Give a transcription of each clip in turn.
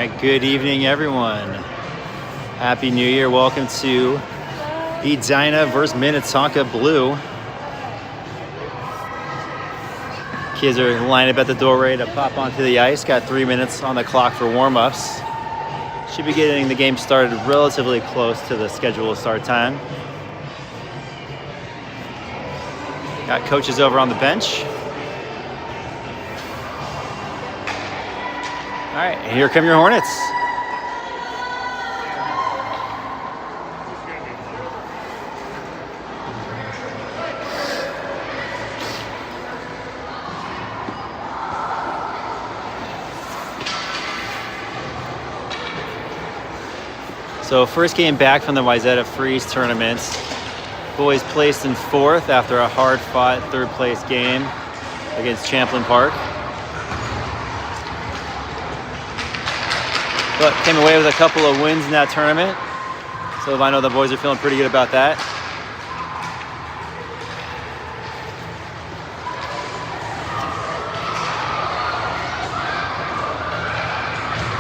right, good evening, everyone. Happy New Year. Welcome to Edina versus Minnetonka Blue. Kids are lined up at the door ready to pop onto the ice. Got 3 minutes on the clock for warm-ups. Should be getting the game started relatively close to the scheduled start time. Got coaches over on the bench. All right, here come your Hornets. So first game back from the Wayzata Freeze tournament. Boys placed in fourth after a hard-fought third-place game against Champlain Park. But came away with a couple of wins in that tournament. So I know the boys are feeling pretty good about that.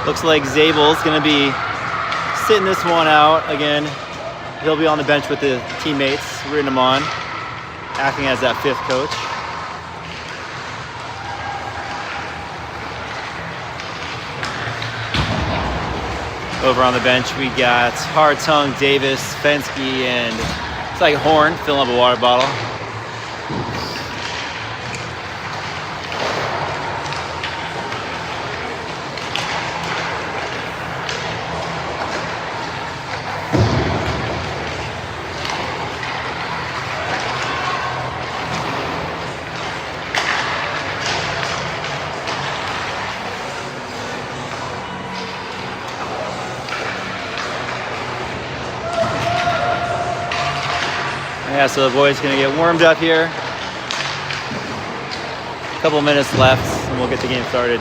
Looks like Zabel's gonna be sitting this one out again. He'll be on the bench with the teammates, rooting him on, acting as that fifth coach. Over on the bench, we got Hartung, Davis, Fensky, and it's like Horn filling up a water bottle. Yeah, so the boys gonna get warmed up here. A couple minutes left and we'll get the game started.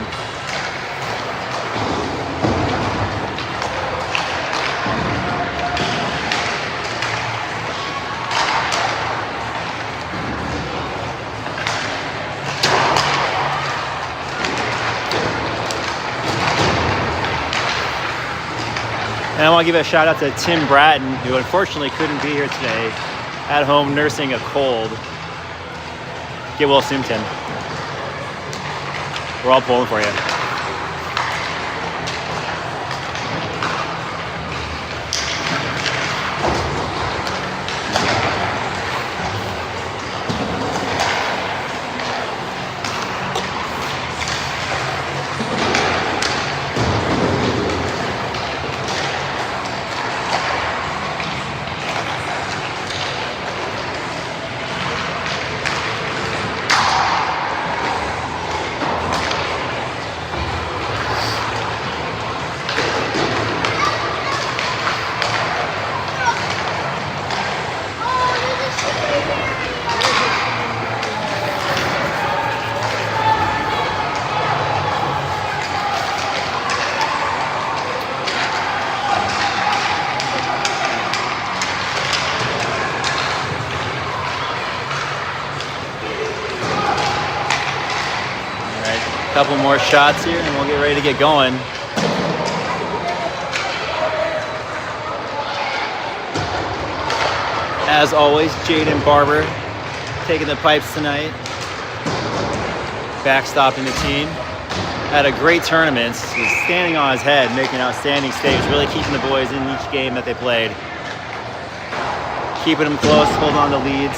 And I want to give a shout out to Tim Bratton, who unfortunately couldn't be here today, at home nursing a cold. Get well soon, Tim. We're all pulling for you. Couple more shots here and we'll get ready to get going. As always, Jaden Barber taking the pipes tonight, backstopping the team. Had a great tournament. He's standing on his head, making outstanding saves, really keeping the boys in each game that they played. Keeping them close, holding on to leads.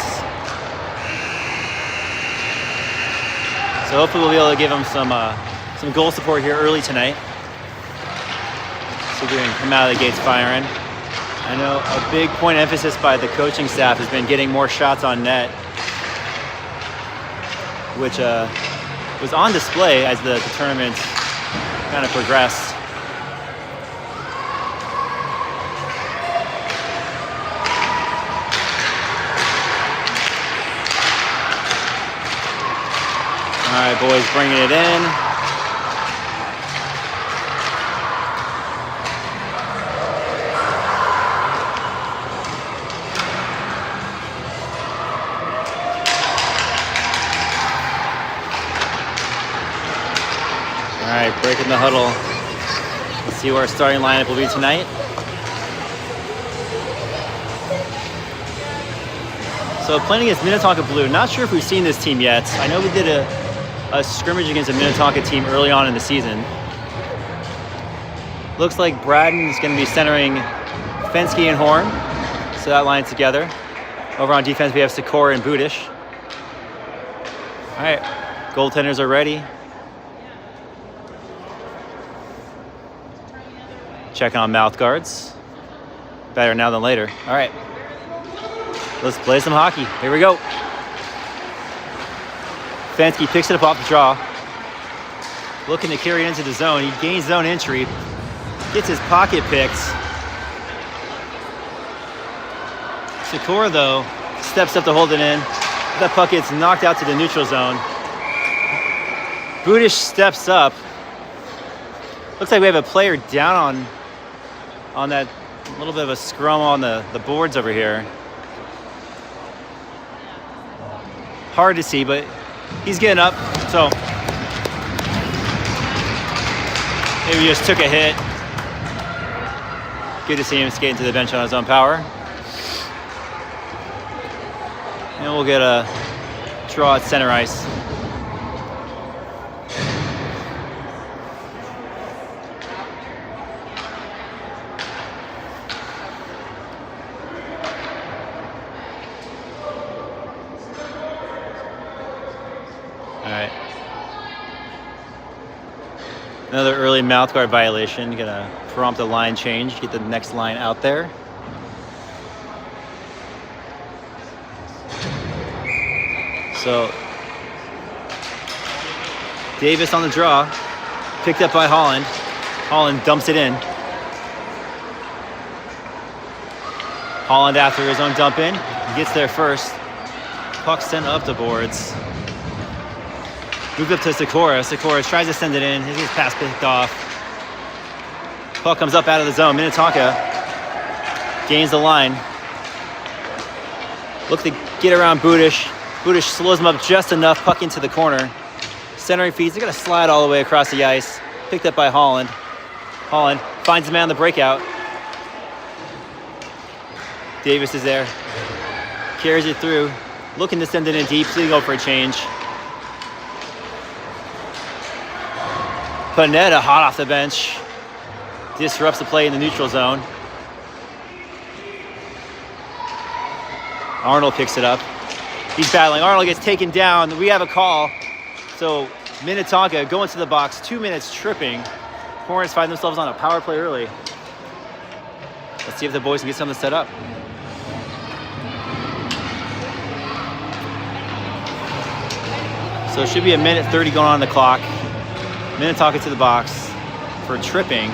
So hopefully we'll be able to give them some goal support here early tonight. So we can come out of the gates firing. I know a big point of emphasis by the coaching staff has been getting more shots on net, which was on display as the tournament kind of progressed. All right, boys, bringing it in. All right, breaking the huddle. See where our starting lineup will be tonight. So playing against Minnetonka Blue, not sure if we've seen this team yet. I know we did a scrimmage against a Minnetonka team early on in the season. Looks like Braden is going to be centering Fensky and Horn. So that line's together. Over on defense, we have Sikora and Budish. All right, goaltenders are ready. Checking on mouth guards. Better now than later. All right, let's play some hockey. Here we go. Fensky picks it up off the draw. Looking to carry it into the zone. He gains zone entry. Gets his pocket picked. Sikora, though, steps up to hold it in. That puck gets knocked out to the neutral zone. Budish steps up. Looks like we have a player down on that little bit of a scrum on the boards over here. Hard to see, but he's getting up, so maybe he just took a hit. Good to see him skating to the bench on his own power. And we'll get a draw at center ice. All right. Another early mouth guard violation. Gonna prompt a line change, get the next line out there. So Davis on the draw, picked up by Holland. Holland dumps it in. Holland after his own dump in, gets there first. Puck sent up the boards. Moved up to Sikora. Sikora tries to send it in. His pass picked off. Puck comes up out of the zone. Minnetonka gains the line. Look to get around Budish. Budish slows him up just enough. Puck into the corner. Centering feeds. They're going to slide all the way across the ice. Picked up by Holland. Holland finds the man on the breakout. Davis is there. Carries it through. Looking to send it in deep. So they go for a change. Panetta hot off the bench. Disrupts the play in the neutral zone. Arnold picks it up. He's battling. Arnold gets taken down. We have a call. So Minnetonka going to the box. 2 minutes tripping. Hornets find themselves on a power play early. Let's see if the boys can get something set up. So it should be 1:30 going on the clock. Minnetonka to the box for tripping.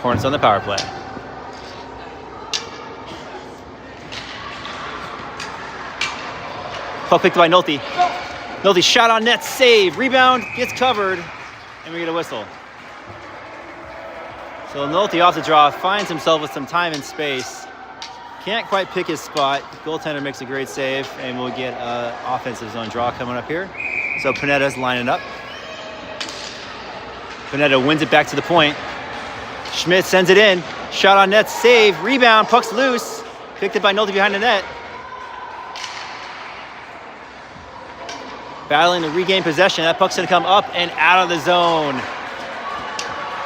Hornets on the power play. Puck picked by Nolte. Nolte shot on net, save, rebound, gets covered, and we get a whistle. So Nolte off the draw, finds himself with some time and space. Can't quite pick his spot. Goaltender makes a great save, and we'll get an offensive zone draw coming up here. So Panetta's lining up. Panetta wins it back to the point. Schmidt sends it in. Shot on net, save, rebound, puck's loose. Picked it by Nolte behind the net. Battling to regain possession. That puck's gonna come up and out of the zone.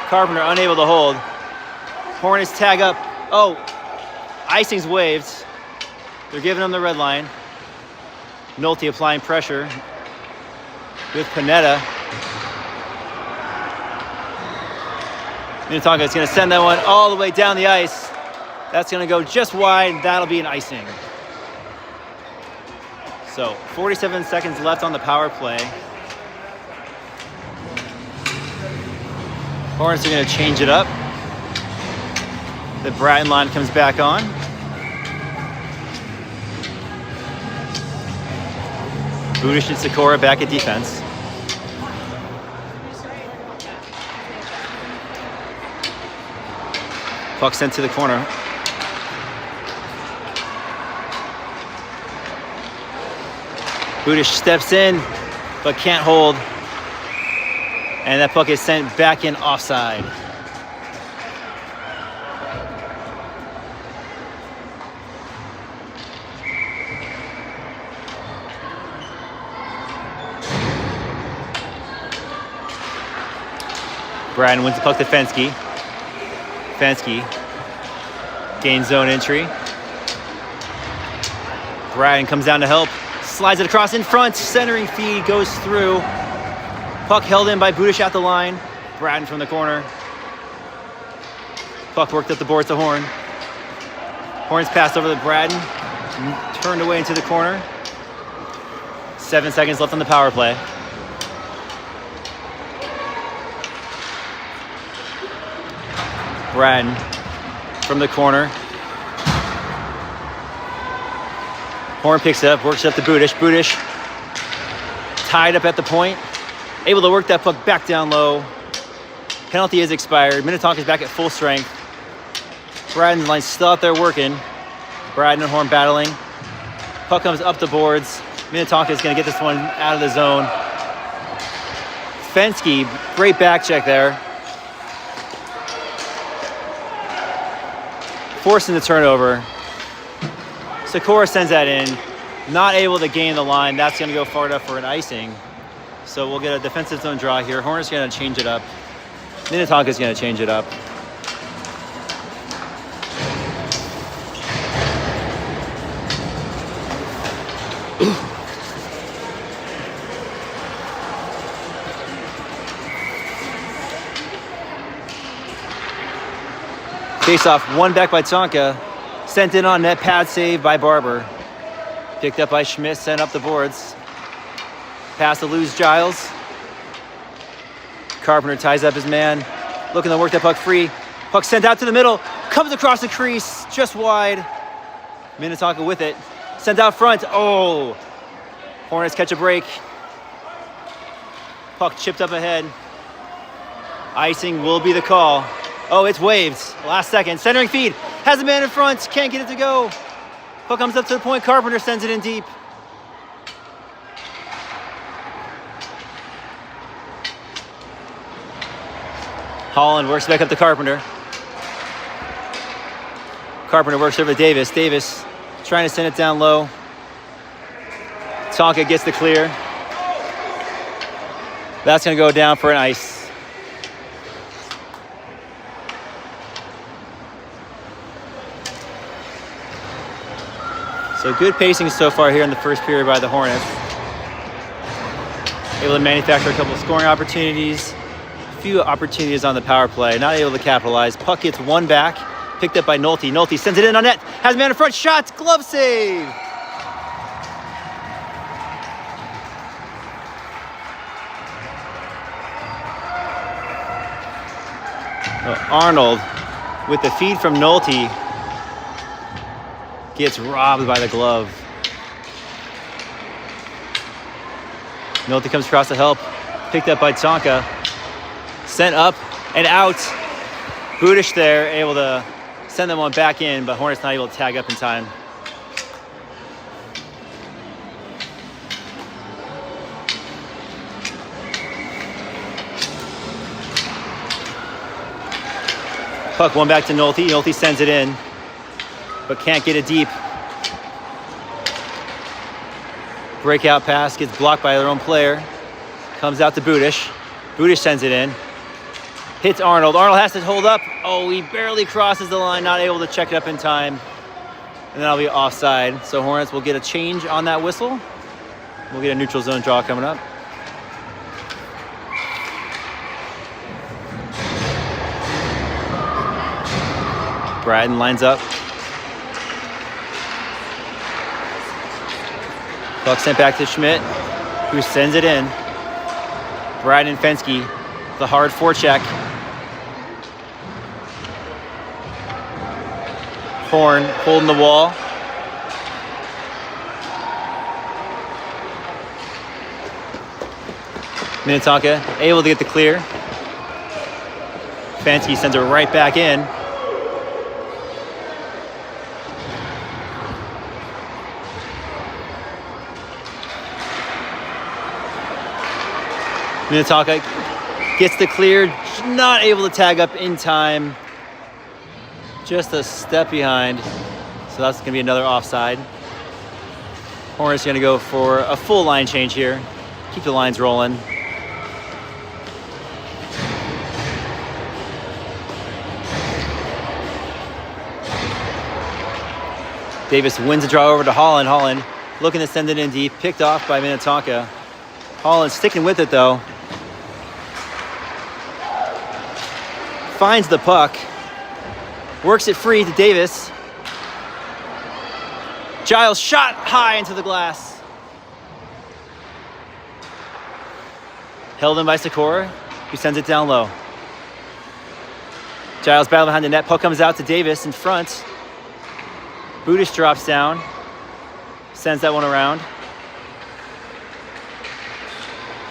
Carpenter unable to hold. Hornets tag up. Oh, icing's waved. They're giving him the red line. Nolte applying pressure with Panetta. Minnetonka is going to send that one all the way down the ice. That's going to go just wide. That'll be an icing. So 47 seconds left on the power play. Hornets are going to change it up. The Bratton line comes back on. Budish and Sikora back at defense. Puck sent to the corner. Budish steps in, but can't hold. And that puck is sent back in offside. Braden wins the puck to Fensky. Fensky gains zone entry. Braden comes down to help. Slides it across in front. Centering feed goes through. Puck held in by Budish at the line. Braden from the corner. Puck worked up the boards to Horn. Horn's passed over to Braden. Turned away into the corner. 7 seconds left on the power play. Braden from the corner. Horn picks it up, works it up to Budish. Budish tied up at the point. Able to work that puck back down low. Penalty is expired. Minnetonka is back at full strength. Braden's line still out there working. Braden and Horn battling. Puck comes up the boards. Minnetonka is going to get this one out of the zone. Fensky, great back check there. Forcing the turnover. Sikora sends that in. Not able to gain the line. That's going to go far enough for an icing. So we'll get a defensive zone draw here. Horner's going to change it up. Minnetonka's going to change it up. Face off, one back by Tonka. Sent in on net, pad save by Barber. Picked up by Schmidt, sent up the boards. Pass to lose Giles. Carpenter ties up his man. Looking to work that puck free. Puck sent out to the middle. Comes across the crease, just wide. Minnetonka with it. Sent out front. Oh! Hornets catch a break. Puck chipped up ahead. Icing will be the call. Oh, it's waved. Last second. Centering feed. Has a man in front. Can't get it to go. Puck comes up to the point. Carpenter sends it in deep. Holland works back up to Carpenter. Carpenter works over to Davis. Davis trying to send it down low. Tonka gets the clear. That's going to go down for an ice. So good pacing so far here in the first period by the Hornets. Able to manufacture a couple of scoring opportunities. A few opportunities on the power play. Not able to capitalize. Puck gets one back. Picked up by Nolte. Nolte sends it in on net. Has a man in front. Shot. Glove save. Arnold with the feed from Nolte. Gets robbed by the glove. Nolte comes across to help. Picked up by Tonka. Sent up and out. Budish there, able to send them one back in, but Hornets not able to tag up in time. Puck one back to Nolte. Nolte sends it in, but can't get it deep. Breakout pass gets blocked by their own player. Comes out to Budish. Budish sends it in. Hits Arnold. Arnold has to hold up. Oh, he barely crosses the line, not able to check it up in time. And that'll be offside. So Hornets will get a change on that whistle. We'll get a neutral zone draw coming up. Braden lines up. Puck sent back to Schmidt, who sends it in. Braden and Fensky, the hard forecheck. Horn holding the wall. Minnetonka able to get the clear. Fensky sends it right back in. Minnetonka gets the clear, not able to tag up in time. Just a step behind. So that's gonna be another offside. Hornets gonna go for a full line change here. Keep the lines rolling. Davis wins the draw over to Holland. Holland looking to send it in deep. Picked off by Minnetonka. Holland sticking with it though. Finds the puck. Works it free to Davis. Giles shot high into the glass. Held in by Sikora, who sends it down low. Giles battle behind the net. Puck comes out to Davis in front. Budish drops down. Sends that one around.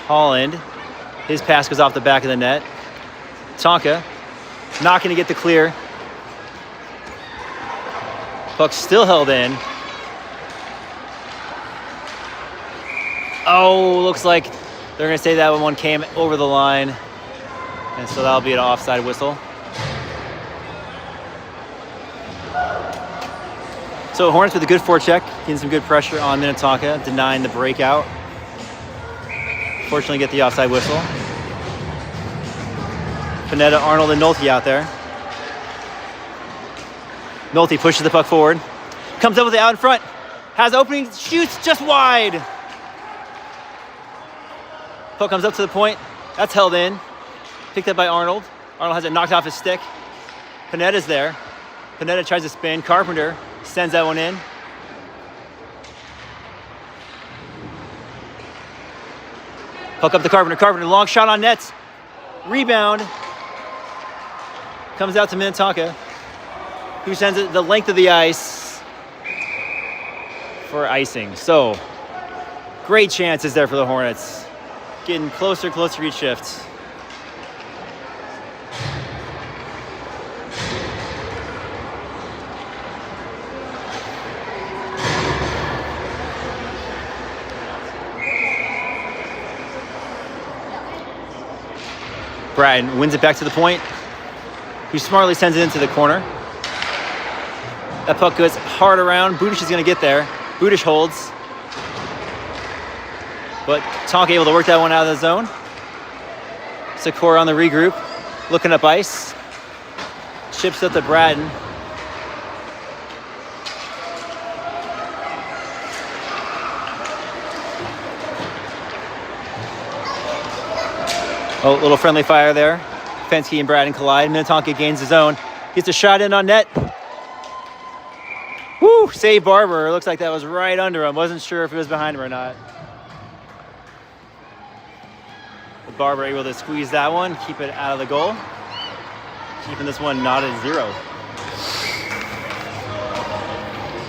Holland. His pass goes off the back of the net. Tonka. Not going to get the clear. Puck still held in. Oh, looks like they're going to say that one came over the line. And so that'll be an offside whistle. So Hornets with a good forecheck, getting some good pressure on Minnetonka, denying the breakout. Fortunately get the offside whistle. Panetta, Arnold, and Nolte out there. Nolte pushes the puck forward. Comes up with it out in front. Has opening, shoots just wide. Puck comes up to the point. That's held in. Picked up by Arnold. Arnold has it knocked off his stick. Panetta's there. Panetta tries to spin. Carpenter sends that one in. Puck up to Carpenter. Carpenter, long shot on nets. Rebound. Comes out to Minnetonka, who sends it the length of the ice for icing. So, great chances there for the Hornets. Getting closer each shift. Bratton wins it back to the point. He smartly sends it into the corner. That puck goes hard around. Budish is going to get there. Budish holds. But Tonka able to work that one out of the zone. Sikora on the regroup. Looking up ice. Chips up to Bratton. Oh, little friendly fire there. Fensky and Bratton collide. Minnetonka gains his own. Gets a shot in on net. Woo! Save Barber. Looks like that was right under him. Wasn't sure if it was behind him or not. But Barber able to squeeze that one, keep it out of the goal. Keeping this one not at 0.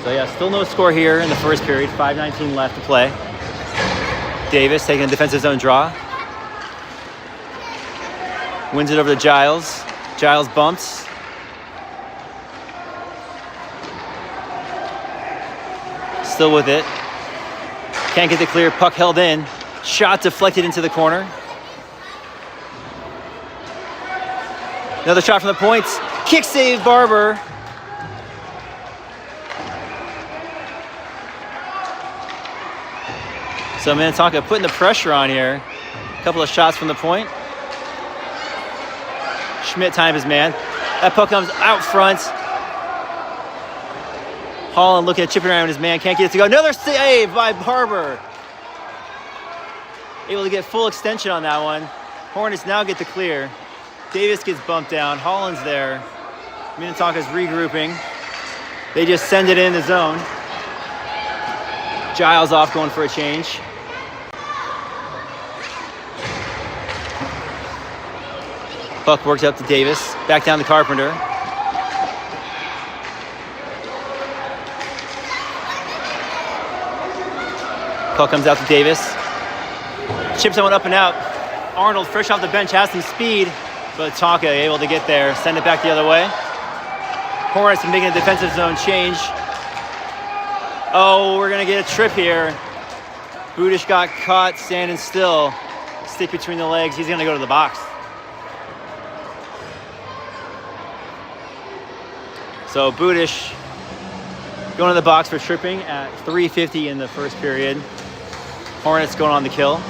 So yeah, still no score here in the first period. 5:19 left to play. Davis taking a defensive zone draw. Wins it over to Giles. Giles bumps. Still with it. Can't get the clear. Puck held in. Shot deflected into the corner. Another shot from the points. Kick save, Barber. So Minnetonka putting the pressure on here. A couple of shots from the point. Schmidt timed his man. That puck comes out front. Holland looking at chipping around his man. Can't get it to go. Another save by Barber. Able to get full extension on that one. Hornets now get the clear. Davis gets bumped down. Holland's there. Minnetonka's regrouping. They just send it in the zone. Giles off going for a change. Puck works up to Davis. Back down to Carpenter. Puck comes out to Davis. Chips that one up and out. Arnold, fresh off the bench, has some speed, but Tonka able to get there. Send it back the other way. Hornets making a defensive zone change. Oh, we're going to get a trip here. Budish got caught standing still. stick between the legs. He's gonna go to the box. So Budish going to the box for tripping at 3:50 in the first period. Hornets going on the kill.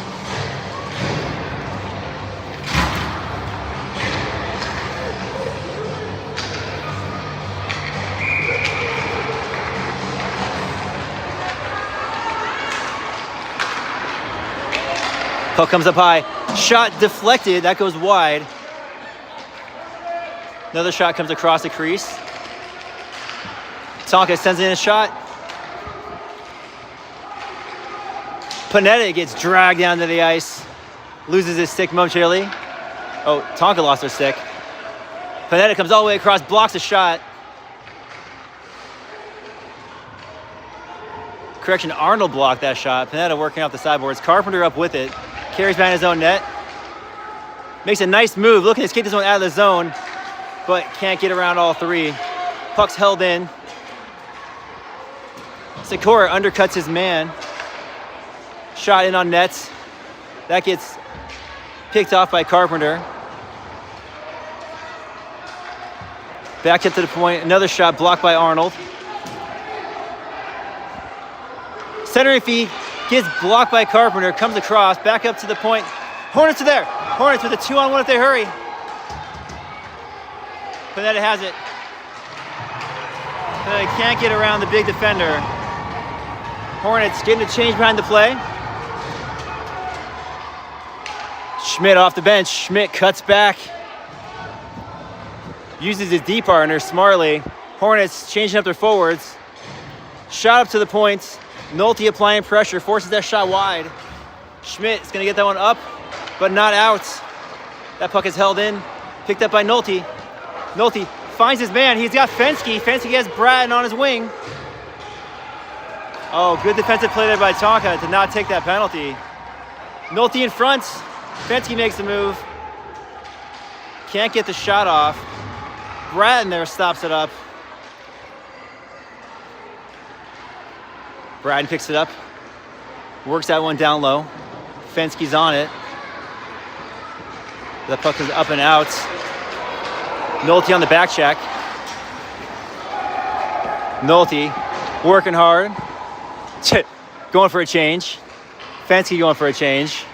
Puck comes up high. Shot deflected. That goes wide. Another shot comes across the crease. Tonka sends in a shot. Panetta gets dragged down to the ice. Loses his stick momentarily. Oh, Tonka lost her stick. Panetta comes all the way across, blocks a shot. Correction, Arnold blocked that shot. Panetta working off the sideboards. Carpenter up with it. Carries behind his own net. Makes a nice move, looking to escape this one out of the zone, but can't get around all three. Puck's held in. Sikora undercuts his man. Shot in on nets. That gets picked off by Carpenter. Back up to the point. Another shot blocked by Arnold. Centering feed gets blocked by Carpenter. Comes across. Back up to the point. Hornets are there. Hornets with a 2-on-1 if they hurry. Panetta has it. Panetta can't get around the big defender. Hornets getting a change behind the play. Schmidt off the bench. Schmidt cuts back. Uses his D partner smartly. Hornets changing up their forwards. Shot up to the point. Nolte applying pressure. Forces that shot wide. Schmidt is going to get that one up, but not out. That puck is held in. Picked up by Nolte. Nolte finds his man. He's got Fensky. Fensky has Bratton on his wing. Oh, good defensive play there by Tonka to not take that penalty. Nolte in front. Fensky makes the move. Can't get the shot off. Bratton there stops it up. Bratton picks it up. Works that one down low. Fensky's on it. The puck is up and out. Nolte on the back check. Nolte working hard. Going for a change. Fensky going for a change.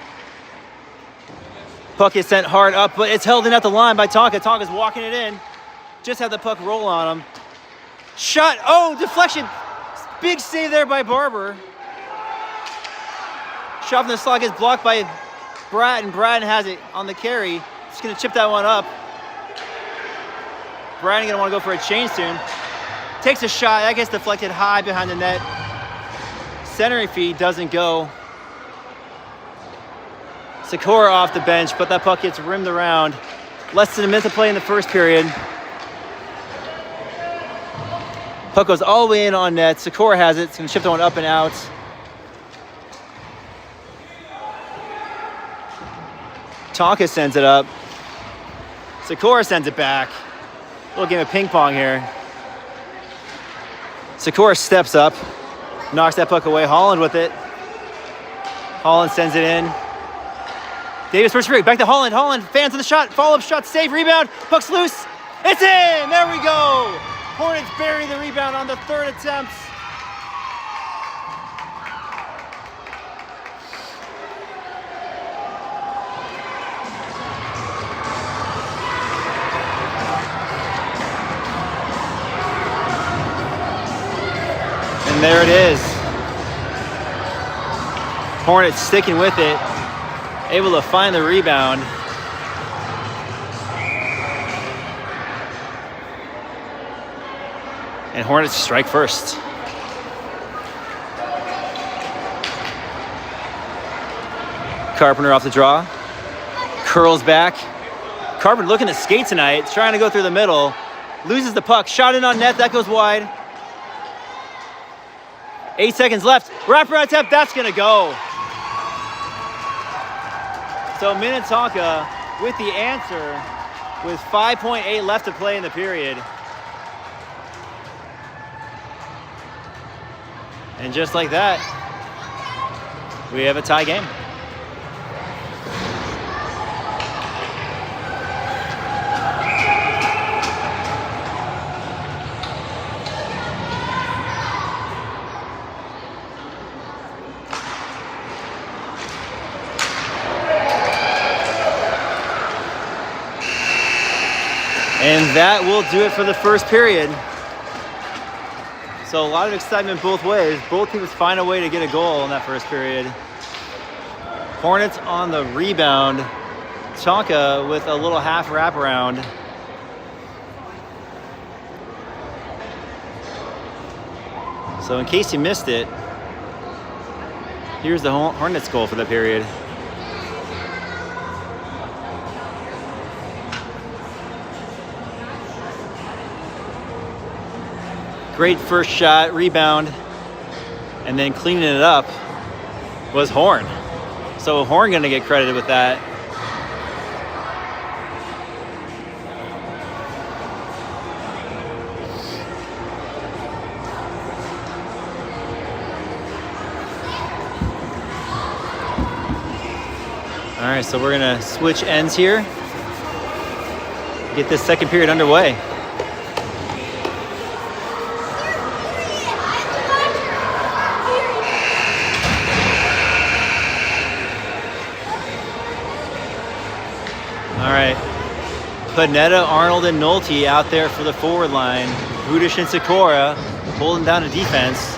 Puck is sent hard up, but it's held in at the line by Tonka. Tonka's walking it in. Just had the puck roll on him. Shot. Oh, deflection. Big save there by Barber. Shot from the slot gets blocked by Bratton. Bratton has it on the carry. He's going to chip that one up. Bratton going to want to go for a change soon. Takes a shot. That gets deflected high behind the net. Centering feed doesn't go. Sikora off the bench, but that puck gets rimmed around. Less than a minute to play in the first period. Puck goes all the way in on net. Sikora has it. It's going to chip that one up and out. Tonka sends it up. Sikora sends it back. Little game of ping pong here. Sikora steps up. Knocks that puck away. Holland with it. Holland sends it in. Davis first break. Back to Holland. Holland fans on the shot. Follow-up shot. Save. Rebound. Puck's loose. It's in. There we go. Hornets bury the rebound on the third attempt. And there it is. Hornets sticking with it. Able to find the rebound. And Hornets strike first. Carpenter off the draw. Curls back. Carpenter looking to skate tonight. Trying to go through the middle. Loses the puck. Shot in on net. That goes wide. 8 seconds left. Wraparound attempt. That's going to go. So Minnetonka with the answer with 5.8 left to play in the period. And just like that, we have a tie game. that will do it for the first period. So a lot of excitement both ways. Both teams find a way to get a goal in that first period. Hornets on the rebound. Tonka with a little half wraparound. So in case you missed it, here's the Hornets goal for the period. Great first shot, rebound, and then cleaning it up was Horn. So Horn gonna get credited with that. All right, so we're gonna switch ends here. Get this second period underway. All right, Panetta, Arnold, and Nolte out there for the forward line. Budish and Sikora holding down the defense.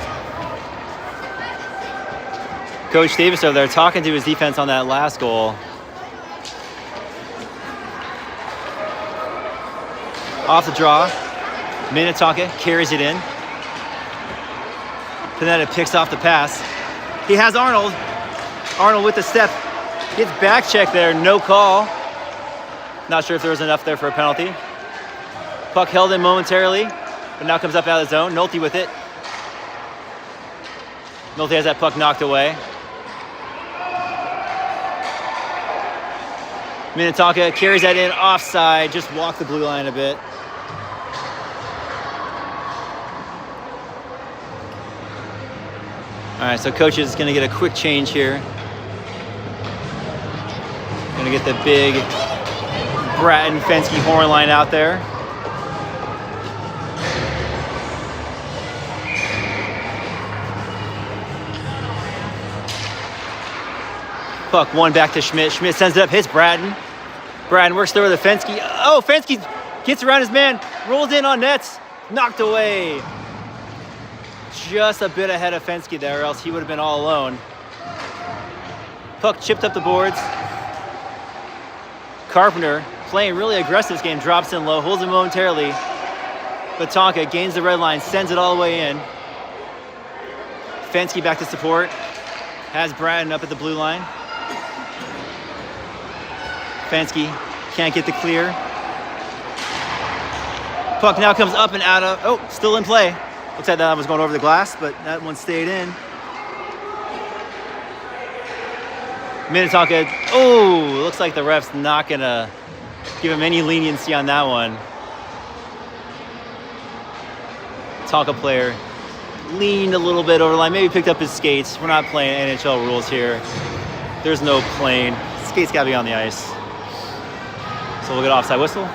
Coach Davis over there talking to his defense on that last goal. Off the draw, Minnetonka carries it in. Panetta picks off the pass. He has Arnold. Arnold with the step. Gets back check there, no call. Not sure if there was enough there for a penalty. Puck held in momentarily, but now comes up out of the zone. Nolte with it. Nolte has that puck knocked away. Minnetonka carries that in offside, just walked the blue line a bit. All right, so coach is gonna get a quick change here. Gonna get the big Bratton, Fensky, Horn line out there. Puck one back to Schmidt. Schmidt sends it up, hits Bratton. Bratton works through the Fensky. Oh, Fensky gets around his man, rolls in on nets, knocked away. Just a bit ahead of Fensky there, or else he would have been all alone. Puck chipped up the boards. Carpenter, playing really aggressive this game, drops in low, holds it momentarily. But Tonka gains the red line, sends it all the way in. Fensky back to support. Has Bratton up at the blue line. Fensky can't get the clear. Puck now comes up and out of, oh, still in play. Looks like that was going over the glass, but that one stayed in. Minnetonka, oh, looks like the ref's not gonna give him any leniency on that one. Tonka player leaned a little bit over the line, maybe picked up his skates. We're not playing NHL rules here. There's no playing. Skates gotta be on the ice. So we'll get offside whistle.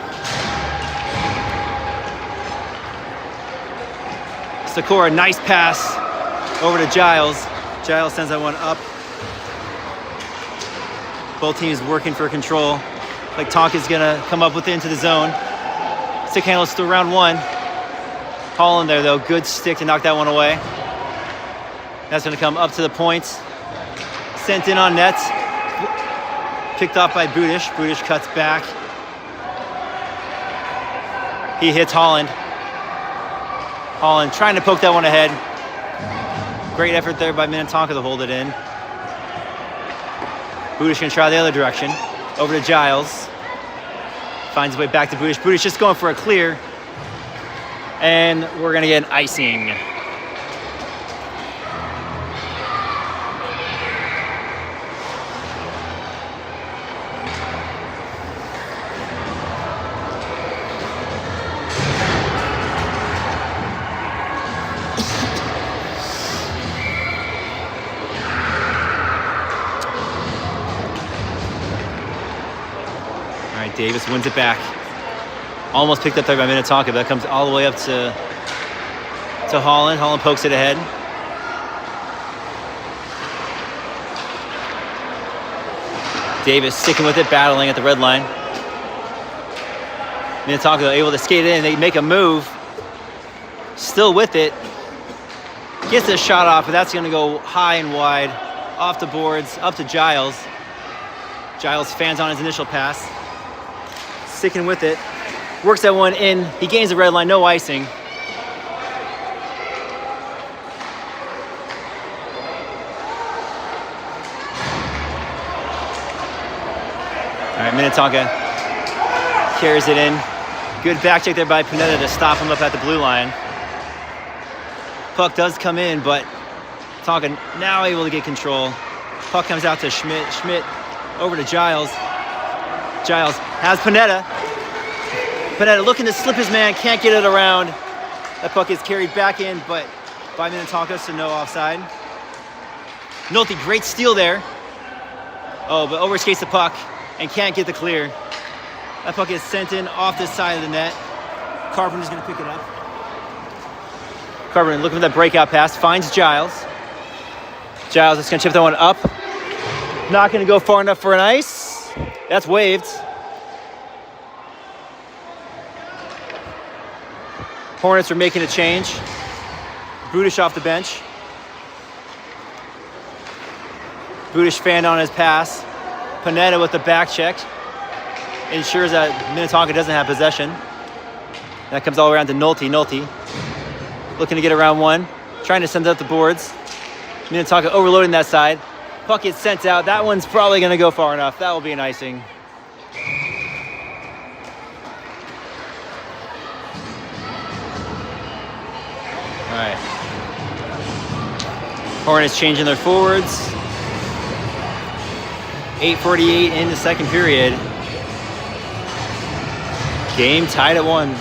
Sikora, nice pass over to Giles. Giles sends that one up. Both teams working for control. Like Tonka's gonna come up with it into the zone. Stick handle is still round one. Holland there though, good stick to knock that one away. That's gonna come up to the points. Sent in on nets. Picked off by Budish. Budish cuts back. He hits Holland. Holland trying to poke that one ahead. Great effort there by Minnetonka to hold it in. Budish gonna try the other direction. Over to Giles. Finds his way back to Budish. Budish just going for a clear. And we're gonna get an icing. Davis wins it back. Almost picked up there by Minnetonka, but that comes all the way up to Holland. Holland pokes it ahead. Davis sticking with it, battling at the red line. Minnetonka able to skate in. They make a move. Still with it. Gets a shot off, but that's going to go high and wide. Off the boards, up to Giles. Giles fans on his initial pass. Sticking with it. Works that one in. He gains the red line, no icing. All right, Minnetonka carries it in. Good back check there by Panetta to stop him up at the blue line. Puck does come in, but Tonka now able to get control. Puck comes out to Schmidt. Schmidt over to Giles. Giles has Panetta. Panetta looking to slip his man, can't get it around. That puck is carried back in, but by Minnetonka, so no offside. Nolte, great steal there. Oh, but overskates the puck and can't get the clear. That puck is sent in off this side of the net. Carpenter's gonna pick it up. Carpenter looking for that breakout pass, finds Giles. Giles is gonna chip that one up. Not gonna go far enough for an ice. That's waved. Hornets are making a change. Budish off the bench. Budish fanned on his pass. Panetta with the back check. Ensures that Minnetonka doesn't have possession. That comes all around to Nolte. Nolte looking to get around one. Trying to send up the boards. Minnetonka overloading that side. Puck gets sent out. That one's probably going to go far enough. That will be an icing. All right. Hornets changing their forwards. 8:48 in the second period. Game tied at 1.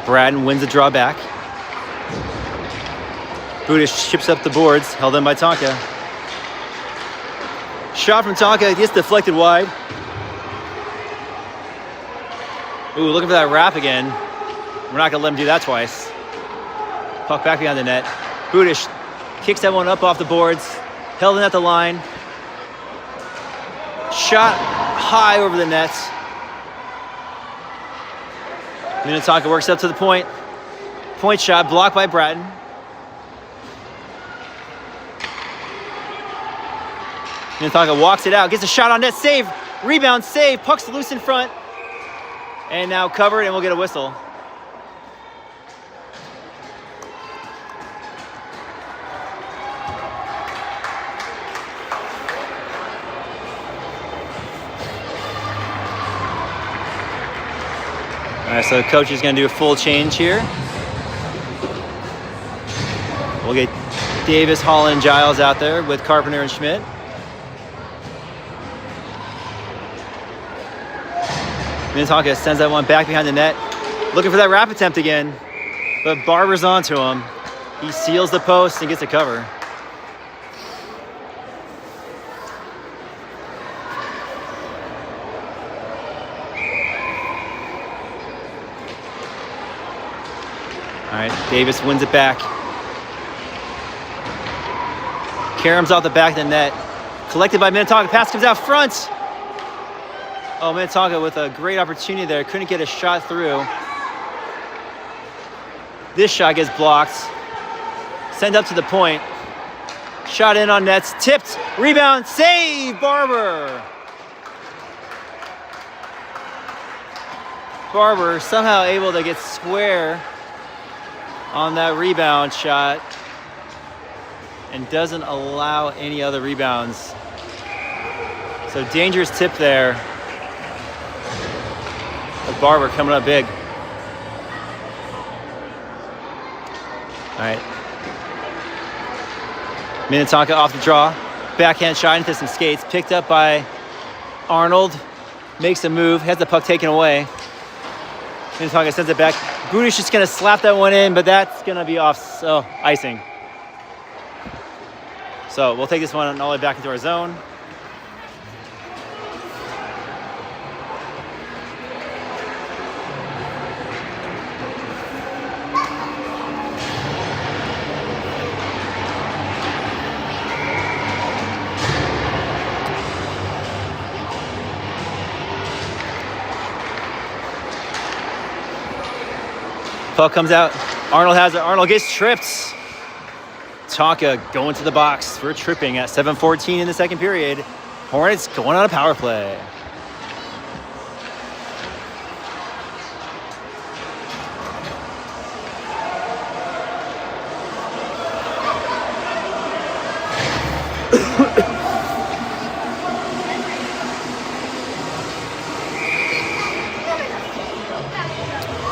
Braden wins the draw back. Budish chips up the boards, held in by Tonka. Shot from Tonka, gets deflected wide. Ooh, looking for that wrap again. We're not gonna let him do that twice. Puck back behind the net. Budish kicks that one up off the boards, held in at the line. Shot high over the net. Minnetonka works up to the point. Point shot blocked by Bratton. Minnetonka walks it out, gets a shot on net, save, rebound, save, puck's loose in front. And now covered, and we'll get a whistle. All right, so the coach is going to do a full change here. We'll get Davis, Holland, Giles out there with Carpenter and Schmidt. Minnetonka sends that one back behind the net. Looking for that wrap attempt again, but Barber's onto him. He seals the post and gets a cover. All right, Davis wins it back. Karam's off the back of the net. Collected by Minnetonka. Pass comes out front. Oh, Minnetonka with a great opportunity there. Couldn't get a shot through. This shot gets blocked. Send up to the point. Shot in on nets. Tipped. Rebound. Save. Barber. Barber somehow able to get square on that rebound shot and doesn't allow any other rebounds. So dangerous tip there. But Barber coming up big. All right. Minnetonka off the draw. Backhand shot into some skates. Picked up by Arnold. Makes a move. Has the puck taken away. Minnetonka sends it back. Budish just gonna slap that one in, but that's gonna be off, so icing. So we'll take this one all the way back into our zone. puck comes out. Arnold has it. Arnold gets tripped. Tonka going to the box for tripping at 7:14 in the second period. Hornets going on a power play.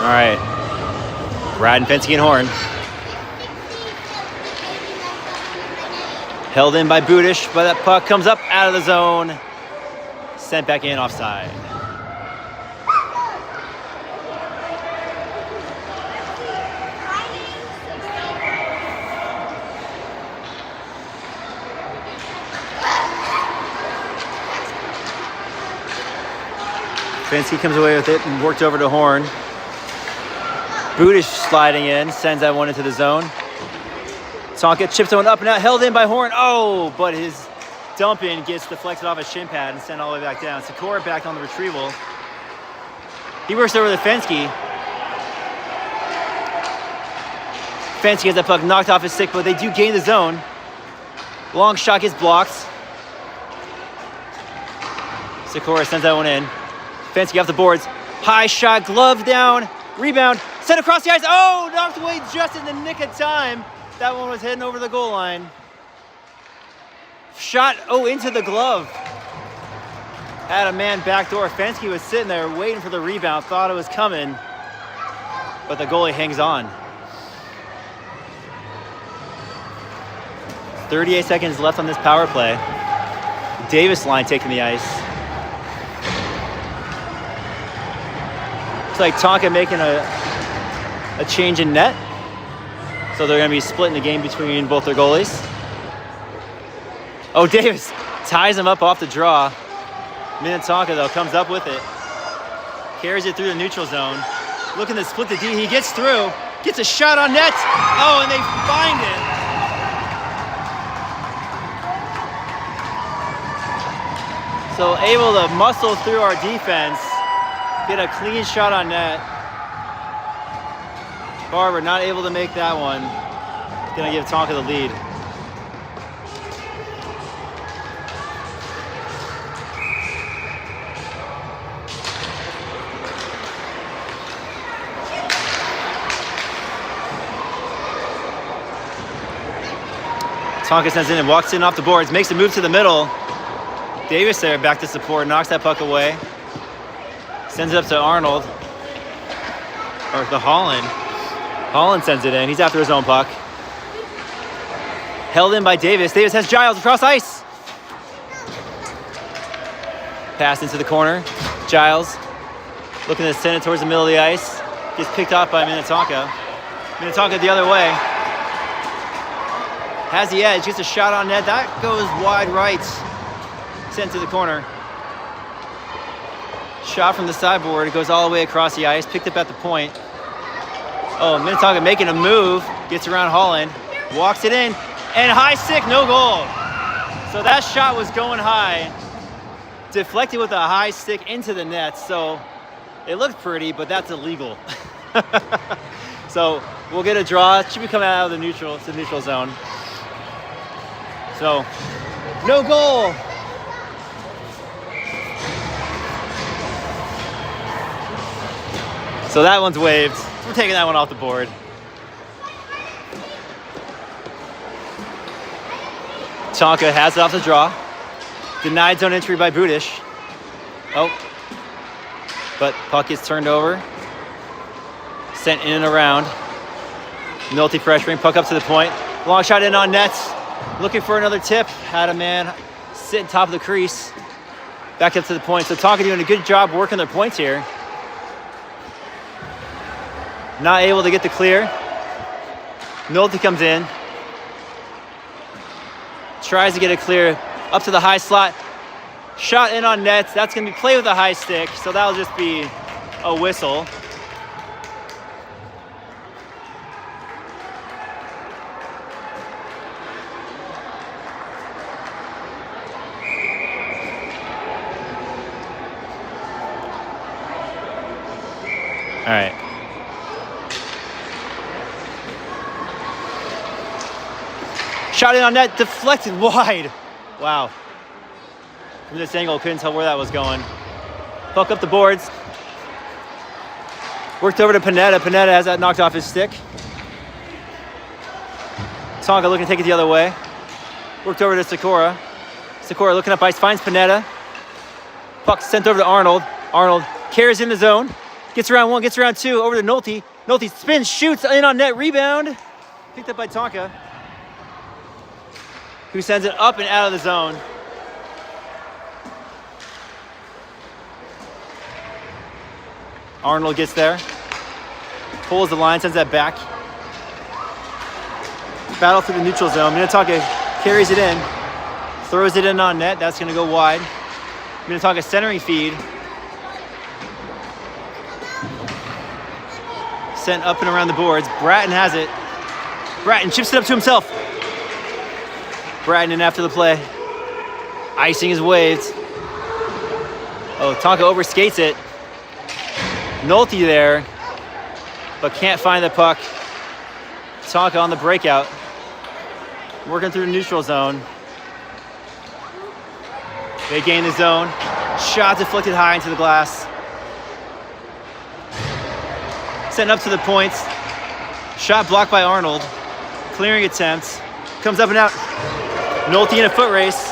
All right. Brad and Fensky and Horn. Held in by Budish, but that puck comes up out of the zone. Sent back in offside. Fensky comes away with it and worked over to Horn. Budish sliding in, sends that one into the zone. Tonka chips one up and out, held in by Horn. Oh, but his dump in gets deflected off his shin pad and sent all the way back down. Sikora back on the retrieval. He works over to Fensky. Fensky has that puck knocked off his stick, but they do gain the zone. Long shot gets blocked. Sikora sends that one in. Fensky off the boards. High shot, glove down, rebound, sent across the ice. Oh, knocked away just in the nick of time. That one was heading over the goal line. Shot, into the glove. Had a man backdoor. Fensky was sitting there waiting for the rebound, thought it was coming, but the goalie hangs on. 38 seconds left on this power play. Davis line taking the ice. Looks like Tonka making a change in net. So they're going to be splitting the game between both their goalies. Oh, Davis ties him up off the draw. Minnetonka, though, comes up with it. Carries it through the neutral zone. Looking to split the D. He gets through. Gets a shot on net. Oh, and they find it. So able to muscle through our defense. Get a clean shot on net. Barber not able to make that one. Gonna give Tonka the lead. Tonka sends in and walks in off the boards, makes a move to the middle. Davis there back to support, knocks that puck away. Sends it up to Arnold. Or to Holland. Holland sends it in. He's after his own puck. Held in by Davis. Davis has Giles across ice. Pass into the corner. Giles looking to send it towards the middle of the ice. Gets picked off by Minnetonka. Minnetonka the other way. Has the edge. Gets a shot on net. That goes wide right. Sent to the corner. Shot from the sideboard. It goes all the way across the ice. Picked up at the point. Oh, Minnetonka making a move. Gets around Holland. Walks it in. And high stick, no goal. So that shot was going high. Deflected with a high stick into the net. So it looked pretty, but that's illegal. So we'll get a draw. It should be coming out of the neutral to the neutral zone. So no goal. So that one's waved. We're taking that one off the board. Tonka has it off the draw. Denied zone entry by Budish. Oh. But puck gets turned over. Sent in and around. Nolte pressuring, puck up to the point. Long shot in on net. Looking for another tip. Had a man sitting top of the crease. Back up to the point. So Tonka doing a good job working their points here. Not able to get the clear. Nolte comes in. Tries to get it clear up to the high slot. Shot in on net. That's going to be played with a high stick, so that'll just be a whistle. All right. Shot in on net, deflected wide. Wow. From this angle, couldn't tell where that was going. Puck up the boards. Worked over to Panetta. Panetta has that knocked off his stick. Tonka looking to take it the other way. Worked over to Sikora. Sikora looking up ice, finds Panetta. Puck sent over to Arnold. Arnold carries in the zone. Gets around one, gets around two, over to Nolte. Nolte spins, shoots, in on net, rebound. Picked up by Tonka, who sends it up and out of the zone. Arnold gets there, pulls the line, sends that back. Battle through the neutral zone. Minnetonka carries it in, throws it in on net. That's going to go wide. Minnetonka centering feed. Sent up and around the boards. Bratton has it. Bratton chips it up to himself. Bratton in after the play. Icing is waved. Oh, Tonka overskates it. Nolte there, but can't find the puck. Tonka on the breakout. Working through the neutral zone. They gain the zone. Shot deflected high into the glass. Sent up to the points. Shot blocked by Arnold. Clearing attempts. Comes up and out. Nolte in a foot race.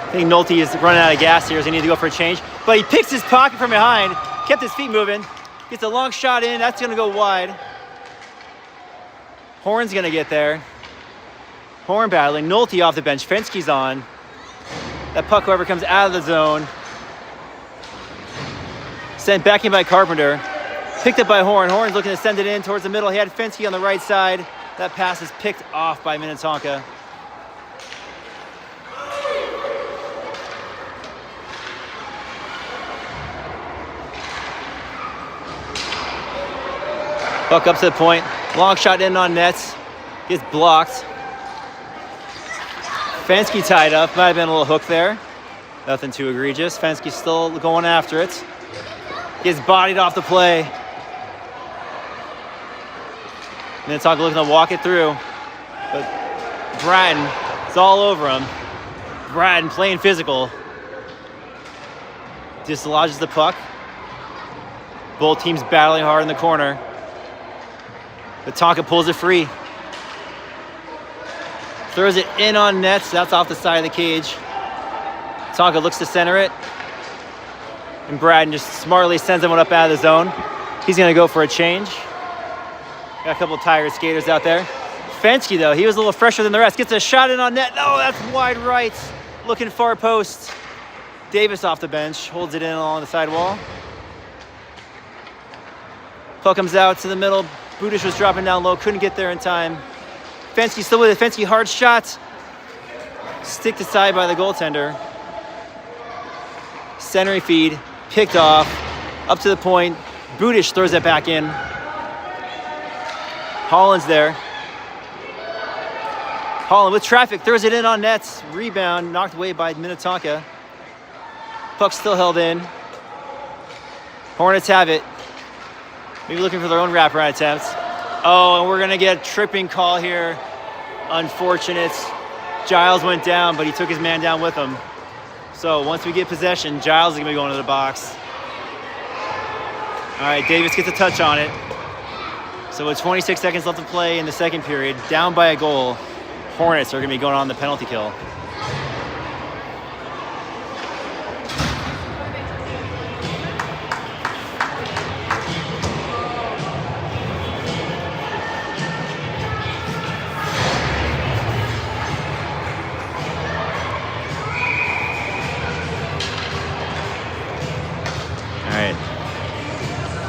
I think Nolte is running out of gas here, so he needs to go for a change. But he picks his pocket from behind, kept his feet moving, gets a long shot in, that's gonna go wide. Horn's gonna get there. Horn battling, Nolte off the bench, Fenske's on. That puck, however, comes out of the zone. Sent back in by Carpenter. Picked up by Horn. Horn's looking to send it in towards the middle. He had Fenske on the right side. That pass is picked off by Minnetonka. Puck up to the point. Long shot in on nets. Gets blocked. Fenske tied up. Might have been a little hook there. Nothing too egregious. Fenske still going after it. Gets bodied off the play. Minnetonka looking to walk it through. But Bratton is all over him. Bratton playing physical. Dislodges the puck. Both teams battling hard in the corner. But Tonka pulls it free. Throws it in on nets. That's off the side of the cage. Tonka looks to center it. And Bratton just smartly sends him one up out of the zone. He's going to go for a change. Got a couple of tired skaters out there. Fenske, though, he was a little fresher than the rest. Gets a shot in on net. No, that's wide right. Looking far post. Davis off the bench. Holds it in along the sidewall. Puck comes out to the middle. Budish was dropping down low. Couldn't get there in time. Fenske still with it. Fenske hard shot. Stick to side by the goaltender. Centering feed. Picked off. Up to the point. Budish throws it back in. Holland's there. Holland with traffic. Throws it in on nets. Rebound. Knocked away by Minnetonka. Puck still held in. Hornets have it. Maybe looking for their own wraparound attempts. Oh, and we're going to get a tripping call here. Unfortunate. Giles went down, but he took his man down with him. So once we get possession, Giles is going to be going to the box. All right, Davis gets a touch on it. So with 26 seconds left to play in the second period, down by a goal, Hornets are going to be going on the penalty kill.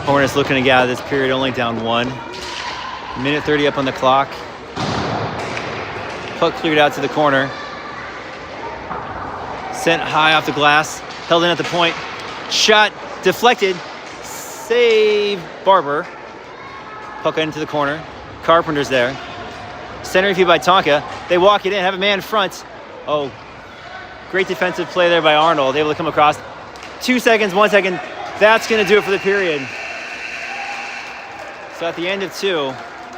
Hornets looking to get out of this period, only down 1. Minute 30 up on the clock. Puck cleared out to the corner. Sent high off the glass. Held in at the point. Shot deflected. Save Barber. Puck into the corner. Carpenter's there. Center feed by Tonka. They walk it in, have a man in front. Oh, great defensive play there by Arnold. Able to come across. 2 seconds, 1 second. That's going to do it for the period. So at the end of 2,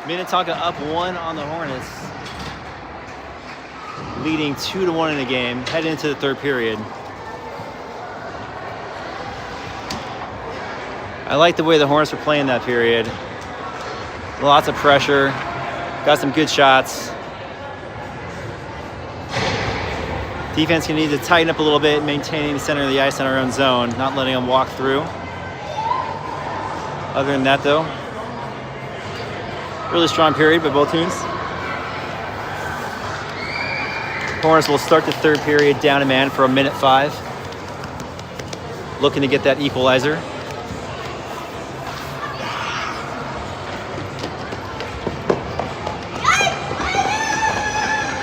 Minnetonka up 1 on the Hornets, leading 2-1 in the game, heading into the 3rd period. I like the way the Hornets were playing that period. Lots of pressure, got some good shots. Defense gonna need to tighten up a little bit, maintaining the center of the ice on our own zone, not letting them walk through. Other than that though, really strong period by both teams. Hornets will start the 3rd period down a man for a minute 5. Looking to get that equalizer.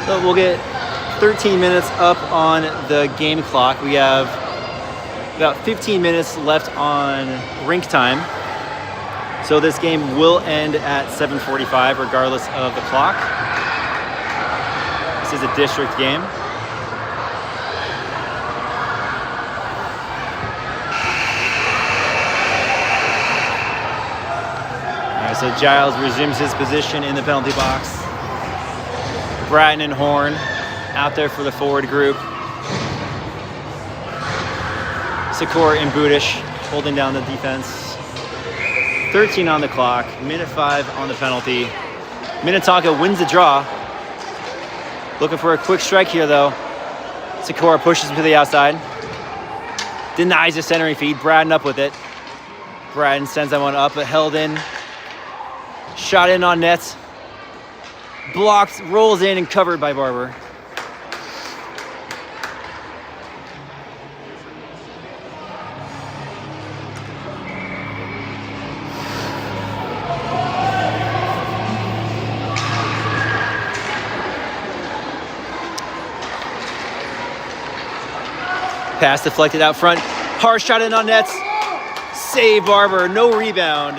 So we'll get 13 minutes up on the game clock. We have about 15 minutes left on rink time. So this game will end at 7:45 regardless of the clock. This is a district game. All right, so Giles resumes his position in the penalty box. Bratton and Horn out there for the forward group. Sikor and Budish holding down the defense. 13 on the clock, minute 5 on the penalty. Minnetonka wins the draw. Looking for a quick strike here though. Sikor pushes him to the outside. Denies the centering feed, Bratton up with it. Bratton sends that one up, but held in. Shot in on net. Blocked, rolls in and covered by Barber. Pass deflected out front. Hard shot in on nets. Save Barber, no rebound.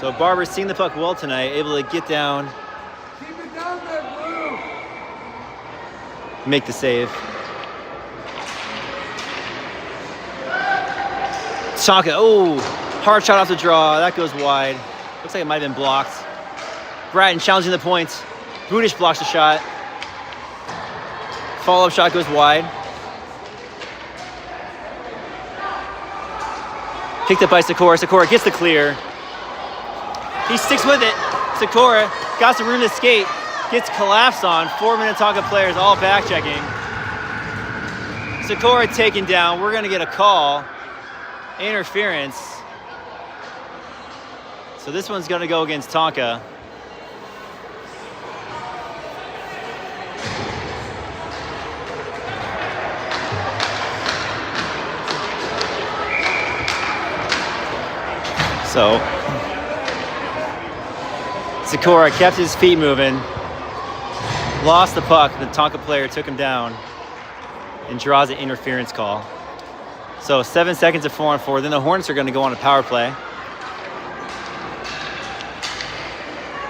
So Barber's seeing the puck well tonight, able to get down, make the save. Tonka, oh, hard shot off the draw, that goes wide. Looks like it might have been blocked. Bratton challenging the points. Budish blocks the shot. Follow-up shot goes wide. Picked up by Sikora. Sikora gets the clear. He sticks with it. Sikora got some room to skate. Gets collapsed on. 4 Minnetonka players all back checking. Sikora taken down. We're gonna get a call. Interference. So this one's gonna go against Tonka. So Sikora kept his feet moving, lost the puck, the Tonka player took him down and draws an interference call. So 7 seconds of 4-on-4, then the Hornets are gonna go on a power play.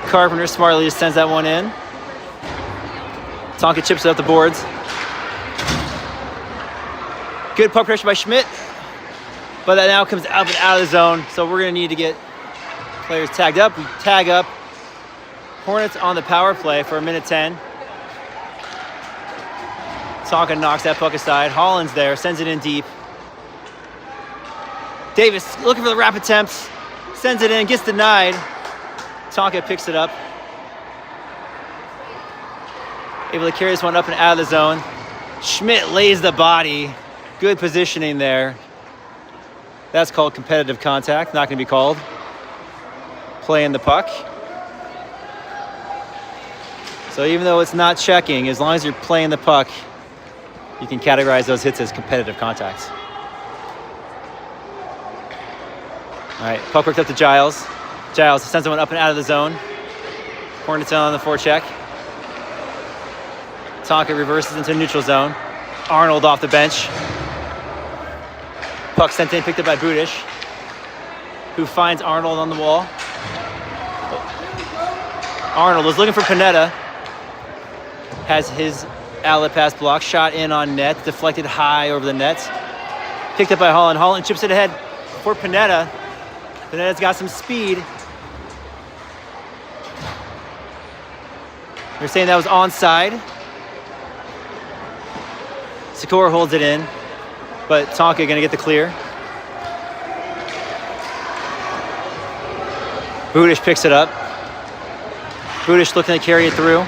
Carpenter smartly just sends that one in. Tonka chips it up the boards. Good puck pressure by Schmidt, but that now comes up and out of the zone, so we're gonna need to get players tagged up. We tag up. Hornets on the power play for a minute 10. Tonka knocks that puck aside. Holland's there, sends it in deep. Davis looking for the wrap attempts, sends it in, gets denied. Tonka picks it up. Able to carry this one up and out of the zone. Schmidt lays the body. Good positioning there. That's called competitive contact, not gonna be called. Playing the puck. So even though it's not checking, as long as you're playing the puck, you can categorize those hits as competitive contacts. All right, puck worked up to Giles. Giles sends someone up and out of the zone. Hornets on the forecheck. Tonka reverses into neutral zone. Arnold off the bench. Puck sent in, picked up by Budish, who finds Arnold on the wall. Arnold was looking for Panetta. Has his outlet pass block, shot in on net, deflected high over the net. Picked up by Holland. Holland chips it ahead for Panetta. Panetta's got some speed. They're saying that was onside. Sikora holds it in, but Tonka gonna get the clear. Budish picks it up. Budish looking to carry it through.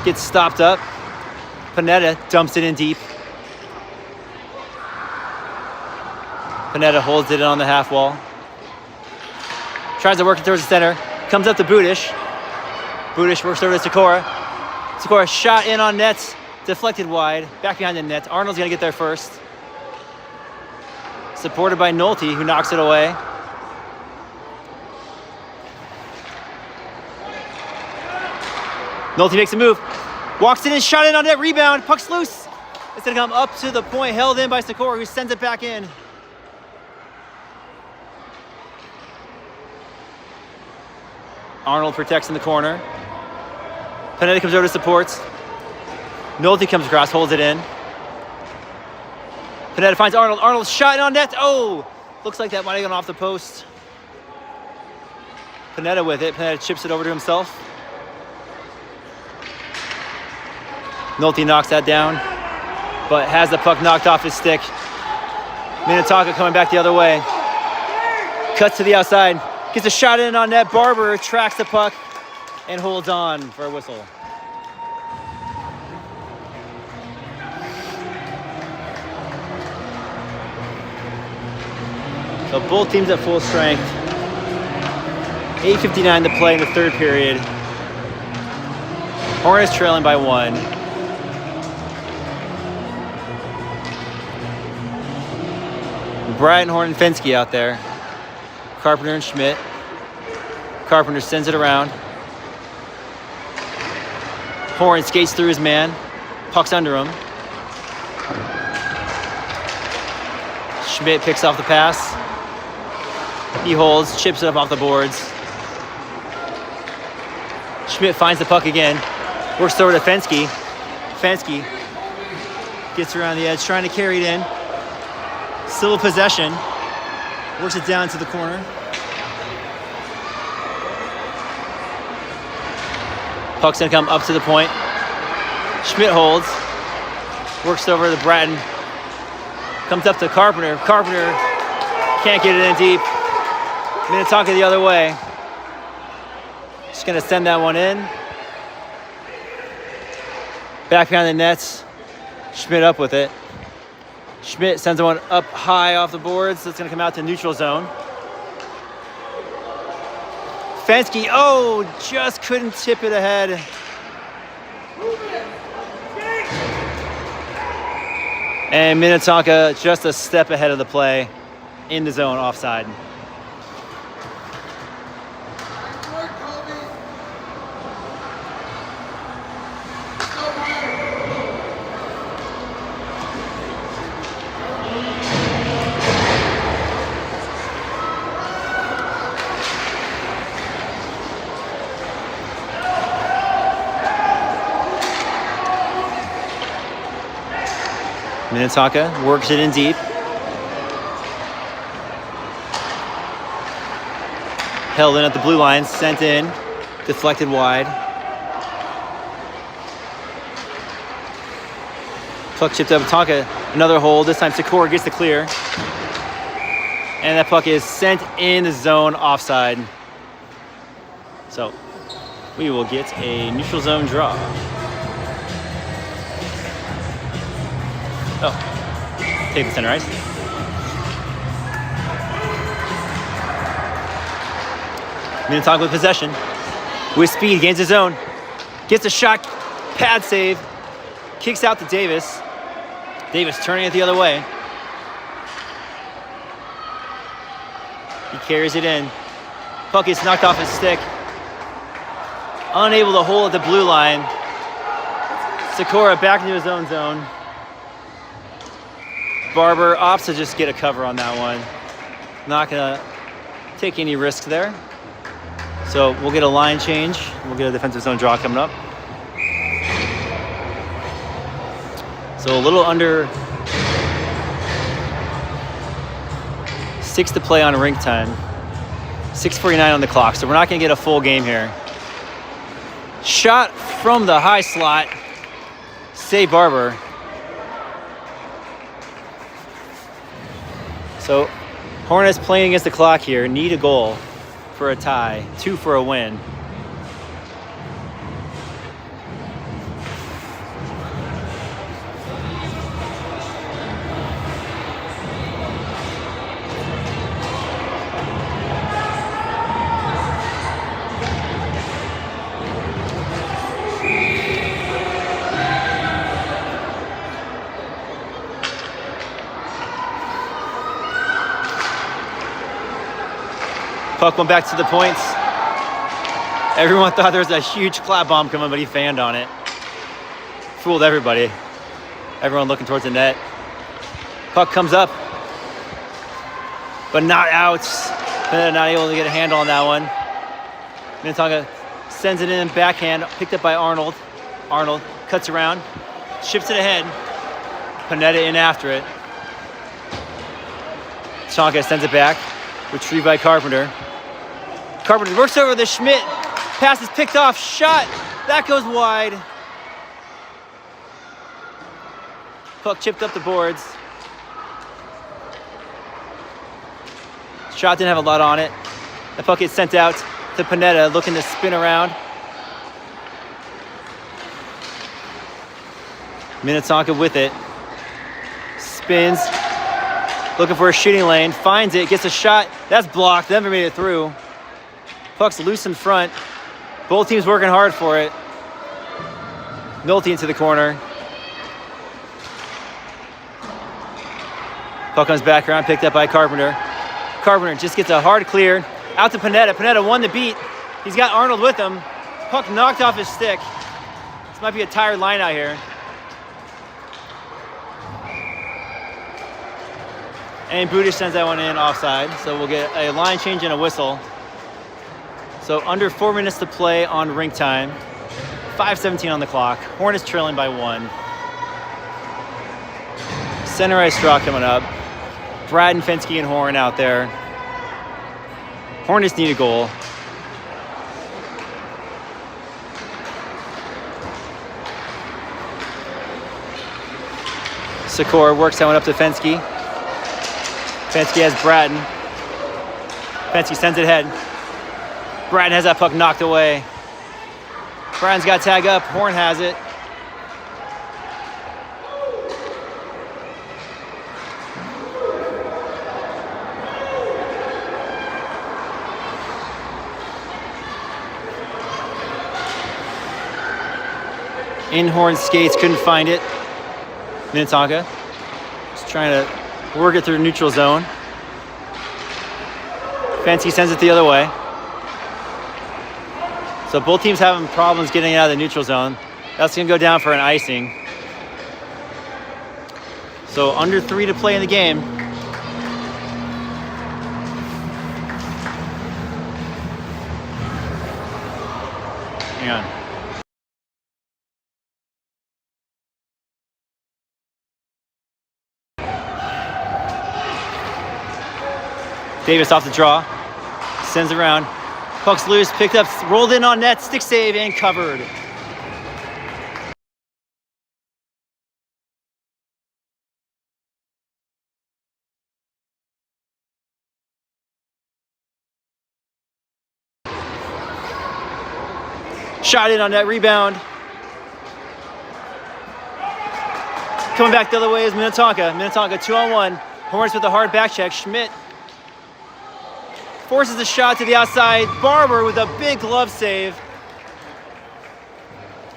Gets stopped up. Panetta dumps it in deep. Panetta holds it in on the half wall. Tries to work it towards the center. Comes up to Budish. Budish works over to Sikora. Sikora shot in on nets. Deflected wide. Back behind the net. Arnold's going to get there first. Supported by Nolte, who knocks it away. Nolte makes a move. Walks in and shot in on net. Rebound. Puck's loose. It's going to come up to the point. Held in by Sikora, who sends it back in. Arnold protects in the corner. Panetta comes over to supports. Nolte comes across, holds it in. Panetta finds Arnold. Arnold shot on net. Oh! Looks like that might have gone off the post. Panetta with it. Panetta chips it over to himself. Nolte knocks that down, but has the puck knocked off his stick. Minnetonka coming back the other way. Cuts to the outside. Gets a shot in on net. Barber tracks the puck and holds on for a whistle. So both teams at full strength. 8:59 to play in the third period. Hornets trailing by 1. Bryant, Horn, and Fensky out there. Carpenter and Schmidt. Carpenter sends it around. Horn skates through his man. Puck's under him. Schmidt picks off the pass. He holds, chips it up off the boards. Schmidt finds the puck again. Works over to Fensky. Fensky gets around the edge, trying to carry it in. Still a possession. Works it down to the corner. Puck's gonna come up to the point. Schmidt holds. Works over to Bratton. Comes up to Carpenter. Carpenter can't get it in deep. Minnetonka the other way. Just gonna send that one in. Back behind the nets. Schmidt up with it. Schmidt sends one up high off the boards. That's gonna come out to neutral zone. Fensky, oh, just couldn't tip it ahead. And Minnetonka just a step ahead of the play in the zone offside. Minnetonka works it in deep. Held in at the blue line, sent in, deflected wide. Puck chipped up, Tonka, another hold. This time Sikora gets the clear. And that puck is sent in the zone offside. So we will get a neutral zone draw. Oh, take the center ice. Minnetonka with possession. With speed, gains his zone. Gets a shot, pad save. Kicks out to Davis. Davis turning it the other way. He carries it in. Puck is knocked off his stick. Unable to hold at the blue line. Sikora back into his own zone. Barber opts to just get a cover on that one. Not gonna take any risk there. So we'll get a line change. We'll get a defensive zone draw coming up. So a little under 6 to play on rink time. 6:49 on the clock, so we're not gonna get a full game here. Shot from the high slot. Save Barber. So Hornets playing against the clock here. Need a goal for a tie. 2 for a win. Puck went back to the points. Everyone thought there was a huge clap bomb coming, but he fanned on it. Fooled everybody. Everyone looking towards the net. Puck comes up, but not out. Not able to get a handle on that one. Minnetonka sends it in backhand, picked up by Arnold. Arnold cuts around, shifts it ahead. Panetta in after it. Minnetonka sends it back, retrieved by Carpenter. Carpenter works over the Schmidt. Pass is picked off. Shot. That goes wide. Puck chipped up the boards. Shot didn't have a lot on it. The puck gets sent out to Panetta, looking to spin around. Minnetonka with it. Spins. Looking for a shooting lane. Finds it. Gets a shot. That's blocked. Never made it through. Puck's loose in front. Both teams working hard for it. Nolte into the corner. Puck comes back around, picked up by Carpenter. Carpenter just gets a hard clear. Out to Panetta. Panetta won the beat. He's got Arnold with him. Puck knocked off his stick. This might be a tired line out here. And Budish sends that one in offside. So we'll get a line change and a whistle. So under 4 minutes to play on rink time. 5:17 on the clock. Hornets trailing by 1. Center ice draw coming up. Brad and Fensky and Horn out there. Hornets need a goal. Sikora works that one up to Fensky. Fensky has Bratton. Fensky sends it ahead. Bratton has that puck knocked away. Bratton's got tag up. Horn has it. In Horn skates, couldn't find it. Minnetonka just trying to work it through the neutral zone. Fensky sends it the other way. So both teams having problems getting out of the neutral zone. That's gonna go down for an icing. So under 3 to play in the game. Hang on. Davis off the draw, sends around. Puck's loose, picked up, rolled in on net, stick save, and covered. Shot in on that rebound. Coming back the other way is Minnetonka. Minnetonka 2-on-1. Hornets with a hard back check. Schmidt forces the shot to the outside. Barber with a big glove save,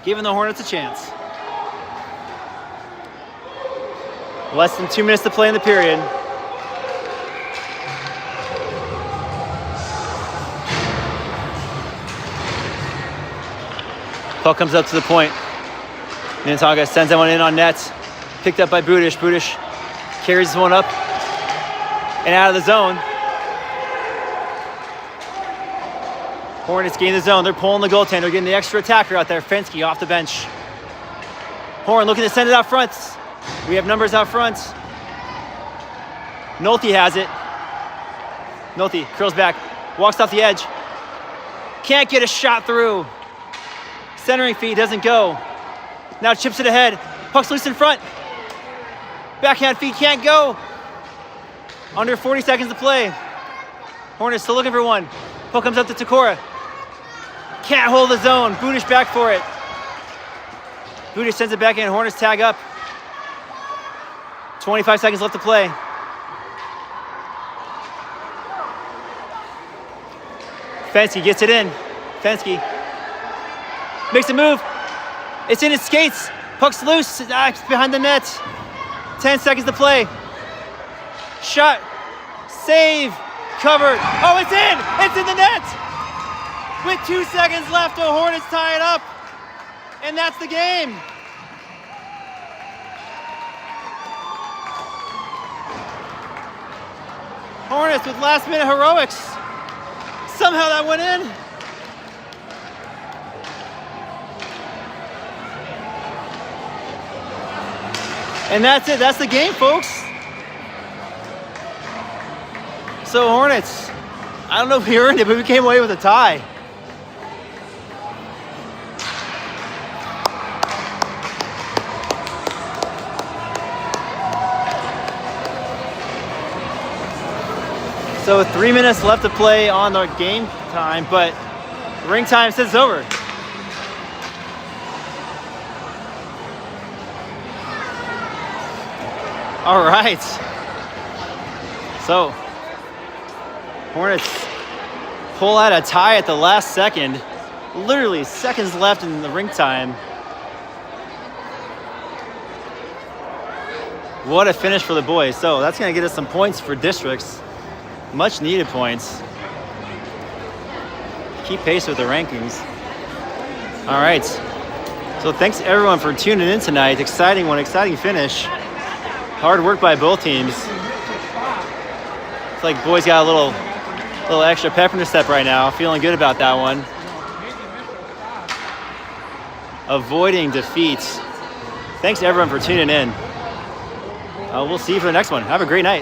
giving the Hornets a chance. Less than 2 minutes to play in the period. Puck comes up to the point. Minnetonka sends that one in on net. Picked up by Budish. Budish carries this one up and out of the zone. Hornets gain the zone. They're pulling the goaltender. Getting the extra attacker out there. Fensky off the bench. Horn looking to send it out front. We have numbers out front. Nolte has it. Nolte curls back. Walks off the edge. Can't get a shot through. Centering feed doesn't go. Now chips it ahead. Puck's loose in front. Backhand feed can't go. Under 40 seconds to play. Hornets still looking for one. Puck comes up to Takora. Can't hold the zone. Budish back for it. Budish sends it back in. Hornets tag up. 25 seconds left to play. Fensky gets it in. Fensky makes a move. It's in his skates. Puck's loose. It's behind the net. 10 seconds to play. Shot. Save. Covered. Oh, it's in! It's in the net! With 2 seconds left, the Hornets tie it up. And that's the game. Hornets with last minute heroics. Somehow that went in. And that's it. That's the game, folks. So Hornets, I don't know if we earned it, but we came away with a tie. So 3 minutes left to play on the game time, but ring time says it's over. All right. So Hornets pull out a tie at the last second. Literally seconds left in the ring time. What a finish for the boys. So that's gonna get us some points for districts. Much needed points. Keep pace with the rankings. All right. So thanks everyone for tuning in tonight. Exciting one, exciting finish. Hard work by both teams. It's like boys got a little extra pep in their step right now. Feeling good about that one. Avoiding defeats. Thanks everyone for tuning in. We'll see you for the next one. Have a great night.